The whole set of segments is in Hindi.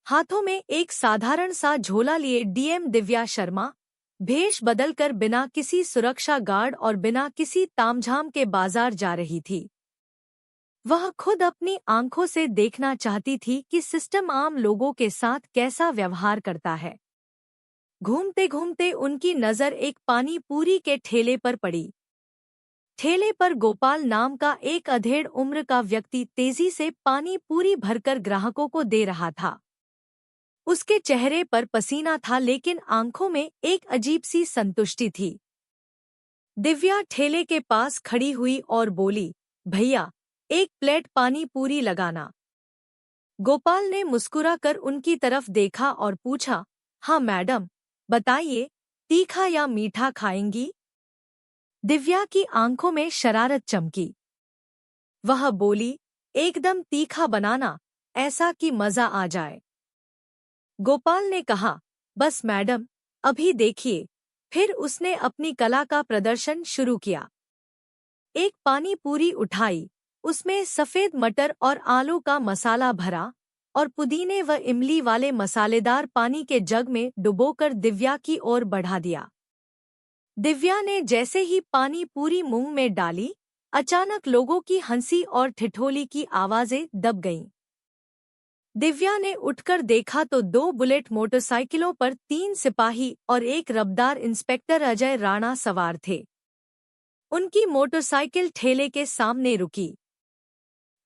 हाथों में एक साधारण सा झोला लिए डीएम दिव्या शर्मा भेष बदलकर बिना किसी सुरक्षा गार्ड और बिना किसी तामझाम के बाजार जा रही थी। वह खुद अपनी आंखों से देखना चाहती थी कि सिस्टम आम लोगों के साथ कैसा व्यवहार करता है। घूमते घूमते उनकी नज़र एक पानी पूरी के ठेले पर पड़ी। ठेले पर गोपाल नाम का एक अधेड़ उम्र का व्यक्ति तेजी से पानी पूरी भरकर ग्राहकों को दे रहा था। उसके चेहरे पर पसीना था लेकिन आंखों में एक अजीब सी संतुष्टि थी। दिव्या ठेले के पास खड़ी हुई और बोली, भैया, एक प्लेट पानी पूरी लगाना। गोपाल ने मुस्कुराकर उनकी तरफ देखा और पूछा, हाँ मैडम, बताइए, तीखा या मीठा खाएंगी? दिव्या की आंखों में शरारत चमकी। वह बोली, एकदम तीखा बनाना, ऐसा कि मजा आ जाए। गोपाल ने कहा, बस मैडम, अभी देखिए। फिर उसने अपनी कला का प्रदर्शन शुरू किया। एक पानी पूरी उठाई, उसमें सफेद मटर और आलू का मसाला भरा और पुदीने व इमली वाले मसालेदार पानी के जग में डुबोकर दिव्या की ओर बढ़ा दिया। दिव्या ने जैसे ही पानी पूरी मुंह में डाली, अचानक लोगों की हंसी और ठिठोली की आवाजें दब गईं। दिव्या ने उठकर देखा तो 2 बुलेट मोटरसाइकिलों पर 3 सिपाही और एक रफ्तार इंस्पेक्टर अजय राणा सवार थे। उनकी मोटरसाइकिल ठेले के सामने रुकी।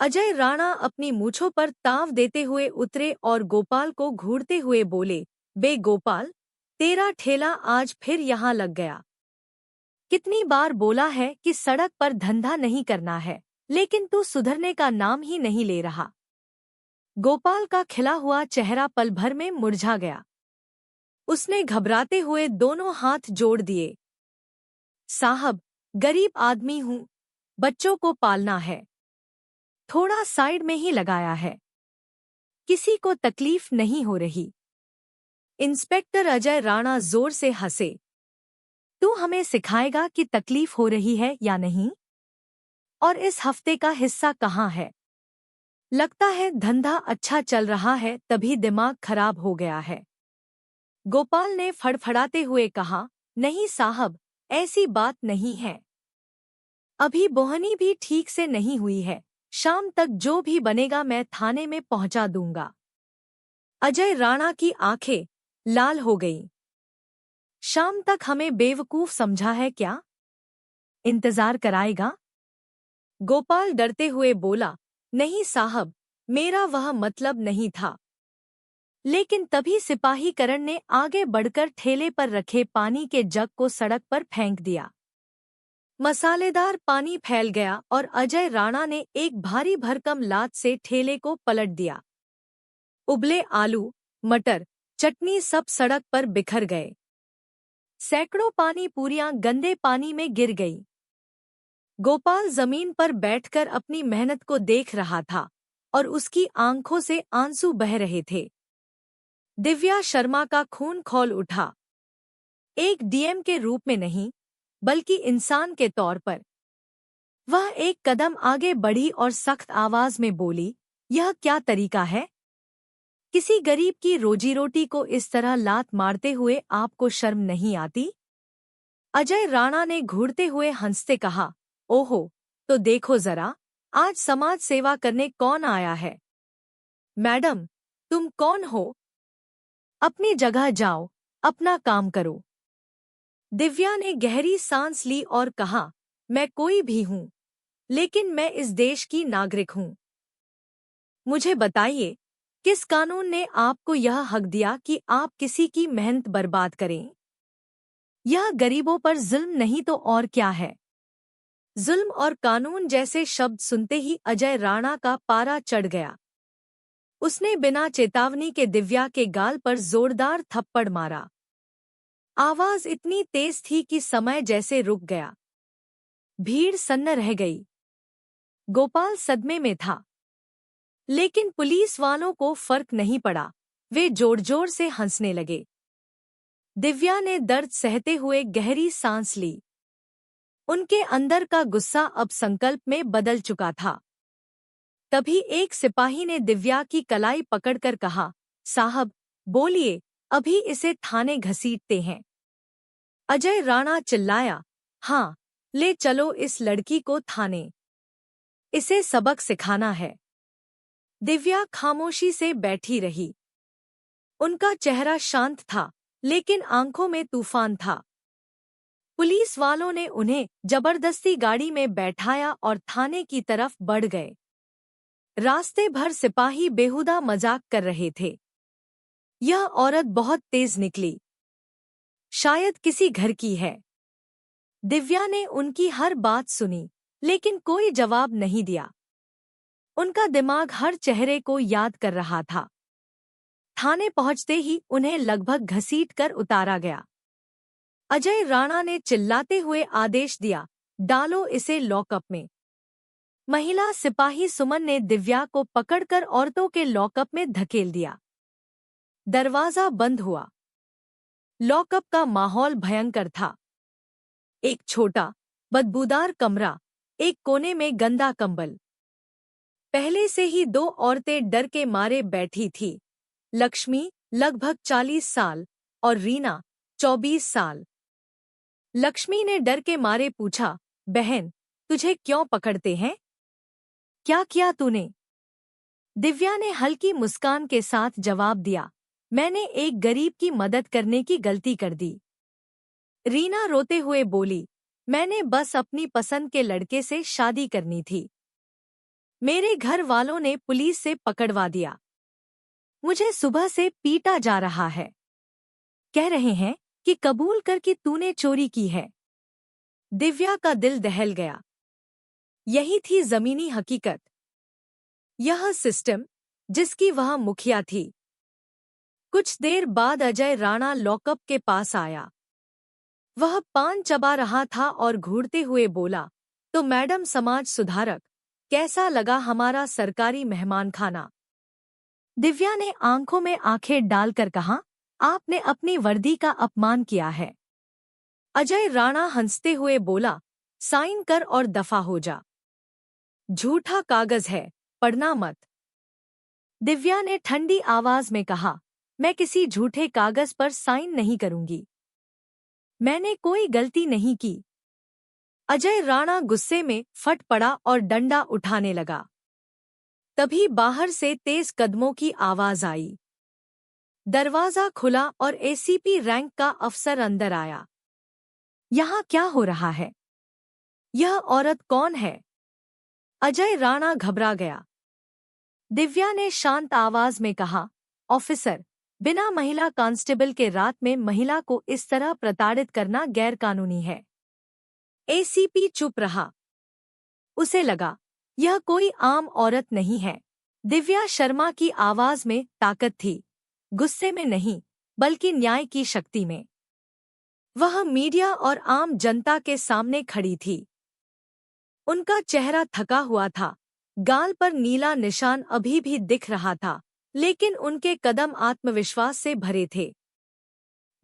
अजय राणा अपनी मूंछों पर ताव देते हुए उतरे और गोपाल को घूरते हुए बोले, बे गोपाल, तेरा ठेला आज फिर यहाँ लग गया। कितनी बार बोला है कि सड़क पर धंधा नहीं करना है, लेकिन तू सुधरने का नाम ही नहीं ले रहा। गोपाल का खिला हुआ चेहरा पल भर में मुरझा गया। उसने घबराते हुए दोनों हाथ जोड़ दिए। साहब, गरीब आदमी हूँ, बच्चों को पालना है, थोड़ा साइड में ही लगाया है, किसी को तकलीफ नहीं हो रही। इंस्पेक्टर अजय राणा जोर से हंसे। तू हमें सिखाएगा कि तकलीफ हो रही है या नहीं? और इस हफ्ते का हिस्सा कहाँ है? लगता है धंधा अच्छा चल रहा है तभी दिमाग खराब हो गया है। गोपाल ने फड़फड़ाते हुए कहा, नहीं साहब, ऐसी बात नहीं है। अभी बोहनी भी ठीक से नहीं हुई है, शाम तक जो भी बनेगा मैं थाने में पहुंचा दूंगा। अजय राणा की आंखें लाल हो गईं। शाम तक हमें बेवकूफ समझा है क्या? इंतजार कराएगा? गोपाल डरते हुए बोला, नहीं साहब, मेरा वह मतलब नहीं था। लेकिन तभी सिपाही करण ने आगे बढ़कर ठेले पर रखे पानी के जग को सड़क पर फेंक दिया। मसालेदार पानी फैल गया और अजय राणा ने एक भारी भरकम लात से ठेले को पलट दिया। उबले आलू, मटर, चटनी सब सड़क पर बिखर गए। सैकड़ों पानी पूरियां गंदे पानी में गिर गईं। गोपाल जमीन पर बैठकर अपनी मेहनत को देख रहा था और उसकी आंखों से आंसू बह रहे थे। दिव्या शर्मा का खून खौल उठा। एक डीएम के रूप में नहीं, बल्कि इंसान के तौर पर। वह एक कदम आगे बढ़ी और सख्त आवाज में बोली, यह क्या तरीका है? किसी गरीब की रोजी रोटी को इस तरह लात मारते हुए आपको शर्म नहीं आती? अजय राणा ने घूरते हुए हंसते कहा, ओहो, तो देखो जरा, आज समाज सेवा करने कौन आया है। मैडम, तुम कौन हो? अपनी जगह जाओ, अपना काम करो। दिव्या ने गहरी सांस ली और कहा, मैं कोई भी हूँ, लेकिन मैं इस देश की नागरिक हूँ। मुझे बताइए, किस कानून ने आपको यह हक दिया कि आप किसी की मेहनत बर्बाद करें? यह गरीबों पर जुल्म नहीं तो और क्या है? जुल्म और कानून जैसे शब्द सुनते ही अजय राणा का पारा चढ़ गया। उसने बिना चेतावनी के दिव्या के गाल पर जोरदार थप्पड़ मारा। आवाज इतनी तेज थी कि समय जैसे रुक गया। भीड़ सन्न रह गई। गोपाल सदमे में था, लेकिन पुलिस वालों को फर्क नहीं पड़ा। वे जोर जोर से हंसने लगे। दिव्या ने दर्द सहते हुए गहरी सांस ली। उनके अंदर का गुस्सा अब संकल्प में बदल चुका था। तभी एक सिपाही ने दिव्या की कलाई पकड़कर कहा, साहब, बोलिए, अभी इसे थाने घसीटते हैं। अजय राणा चिल्लाया। हाँ, ले चलो इस लड़की को थाने। इसे सबक सिखाना है। दिव्या खामोशी से बैठी रही। उनका चेहरा शांत था, लेकिन आंखों में तूफान था। पुलिस वालों ने उन्हें जबरदस्ती गाड़ी में बैठाया और थाने की तरफ बढ़ गए। रास्ते भर सिपाही बेहुदा मजाक कर रहे थे। यह औरत बहुत तेज निकली। शायद किसी घर की है। दिव्या ने उनकी हर बात सुनी, लेकिन कोई जवाब नहीं दिया। उनका दिमाग हर चेहरे को याद कर रहा था। थाने पहुंचते ही उन्हें लगभग घसीट कर उतारा गया। अजय राणा ने चिल्लाते हुए आदेश दिया, डालो इसे लॉकअप में। महिला सिपाही सुमन ने दिव्या को पकड़कर औरतों के लॉकअप में धकेल दिया। दरवाजा बंद हुआ। लॉकअप का माहौल भयंकर था। एक छोटा, बदबूदार कमरा, एक कोने में गंदा कंबल। पहले से ही दो औरतें डर के मारे बैठी थी। लक्ष्मी, लगभग 40 साल, और रीना, 24 साल। लक्ष्मी ने डर के मारे पूछा, बहन, तुझे क्यों पकड़ते हैं? क्या किया तूने? दिव्या ने हल्की मुस्कान के साथ जवाब दिया, मैंने एक गरीब की मदद करने की गलती कर दी। रीना रोते हुए बोली, मैंने बस अपनी पसंद के लड़के से शादी करनी थी। मेरे घर वालों ने पुलिस से पकड़वा दिया। मुझे सुबह से पीटा जा रहा है। कह रहे हैं कि कबूल कर कि तूने चोरी की है। दिव्या का दिल दहल गया। यही थी जमीनी हकीकत। यह सिस्टम, जिसकी वह मुखिया थी। कुछ देर बाद अजय राणा लॉकअप के पास आया। वह पान चबा रहा था और घूरते हुए बोला, तो मैडम समाज सुधारक, कैसा लगा हमारा सरकारी मेहमान खाना? दिव्या ने आंखों में आंखें डालकर कहा, आपने अपनी वर्दी का अपमान किया है। अजय राणा हंसते हुए बोला, साइन कर और दफा हो जा। झूठा कागज है, पढ़ना मत। दिव्या ने ठंडी आवाज में कहा, मैं किसी झूठे कागज पर साइन नहीं करूंगी। मैंने कोई गलती नहीं की। अजय राणा गुस्से में फट पड़ा और डंडा उठाने लगा। तभी बाहर से तेज कदमों की आवाज आई। दरवाजा खुला और एसीपी रैंक का अफसर अंदर आया। यहाँ क्या हो रहा है? यह औरत कौन है? अजय राणा घबरा गया। दिव्या ने शांत आवाज में कहा, ऑफिसर, बिना महिला कांस्टेबल के रात में महिला को इस तरह प्रताड़ित करना गैरकानूनी है। एसीपी चुप रहा। उसे लगा, यह कोई आम औरत नहीं है। दिव्या शर्मा की आवाज में ताकत थी, गुस्से में नहीं, बल्कि न्याय की शक्ति में। वह मीडिया और आम जनता के सामने खड़ी थी। उनका चेहरा थका हुआ था, गाल पर नीला निशान अभी भी दिख रहा था, लेकिन उनके कदम आत्मविश्वास से भरे थे।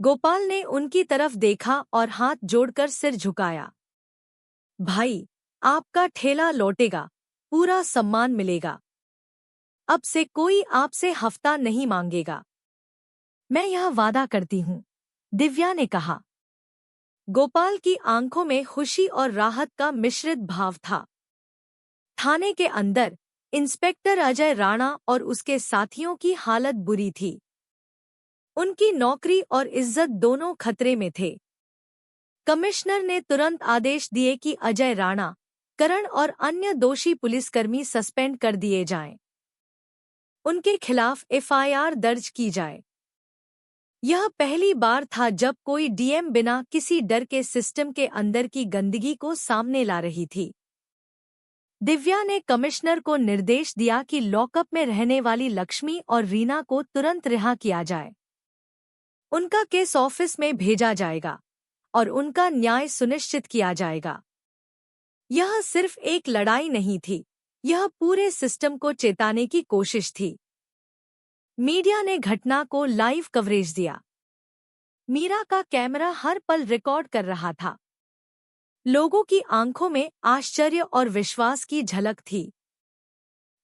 गोपाल ने उनकी तरफ देखा और हाथ जोड़कर सिर झुकाया। भाई, आपका ठेला लौटेगा, पूरा सम्मान मिलेगा। अब से कोई आपसे हफ्ता नहीं मांगेगा। मैं यह वादा करती हूँ, दिव्या ने कहा। गोपाल की आंखों में खुशी और राहत का मिश्रित भाव था। थाने के अंदर इंस्पेक्टर अजय राणा और उसके साथियों की हालत बुरी थी। उनकी नौकरी और इज्जत दोनों खतरे में थे। कमिश्नर ने तुरंत आदेश दिए कि अजय राणा, करण और अन्य दोषी पुलिसकर्मी सस्पेंड कर दिए जाएं। उनके खिलाफ एफआईआर दर्ज की जाए। यह पहली बार था जब कोई डीएम बिना किसी डर के सिस्टम के अंदर की गंदगी को सामने ला रही थी। दिव्या ने कमिश्नर को निर्देश दिया कि लॉकअप में रहने वाली लक्ष्मी और रीना को तुरंत रिहा किया जाए। उनका केस ऑफिस में भेजा जाएगा और उनका न्याय सुनिश्चित किया जाएगा। यह सिर्फ एक लड़ाई नहीं थी, यह पूरे सिस्टम को चेताने की कोशिश थी। मीडिया ने घटना को लाइव कवरेज दिया। मीरा का कैमरा हर पल रिकॉर्ड कर रहा था। लोगों की आंखों में आश्चर्य और विश्वास की झलक थी।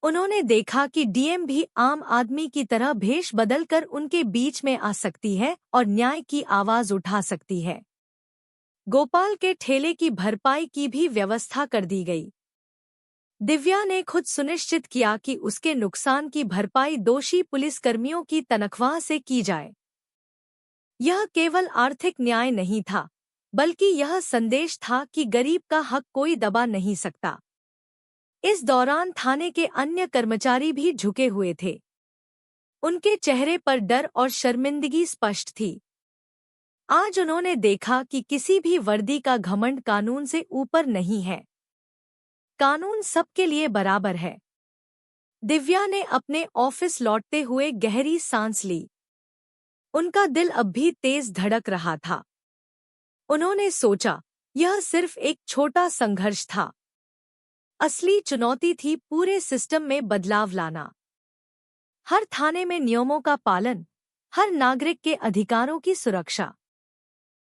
उन्होंने देखा कि डीएम भी आम आदमी की तरह भेष बदलकर उनके बीच में आ सकती है और न्याय की आवाज उठा सकती है। गोपाल के ठेले की भरपाई की भी व्यवस्था कर दी गई। दिव्या ने खुद सुनिश्चित किया कि उसके नुकसान की भरपाई दोषी पुलिसकर्मियों की तनख्वाह से की जाए। यह केवल आर्थिक न्याय नहीं था, बल्कि यह संदेश था कि गरीब का हक कोई दबा नहीं सकता। इस दौरान थाने के अन्य कर्मचारी भी झुके हुए थे। उनके चेहरे पर डर और शर्मिंदगी स्पष्ट थी। आज उन्होंने देखा कि किसी भी वर्दी का घमंड कानून से ऊपर नहीं है। कानून सबके लिए बराबर है। दिव्या ने अपने ऑफिस लौटते हुए गहरी सांस ली। उनका दिल अब भी तेज धड़क रहा था। उन्होंने सोचा, यह सिर्फ एक छोटा संघर्ष था। असली चुनौती थी पूरे सिस्टम में बदलाव लाना। हर थाने में नियमों का पालन, हर नागरिक के अधिकारों की सुरक्षा।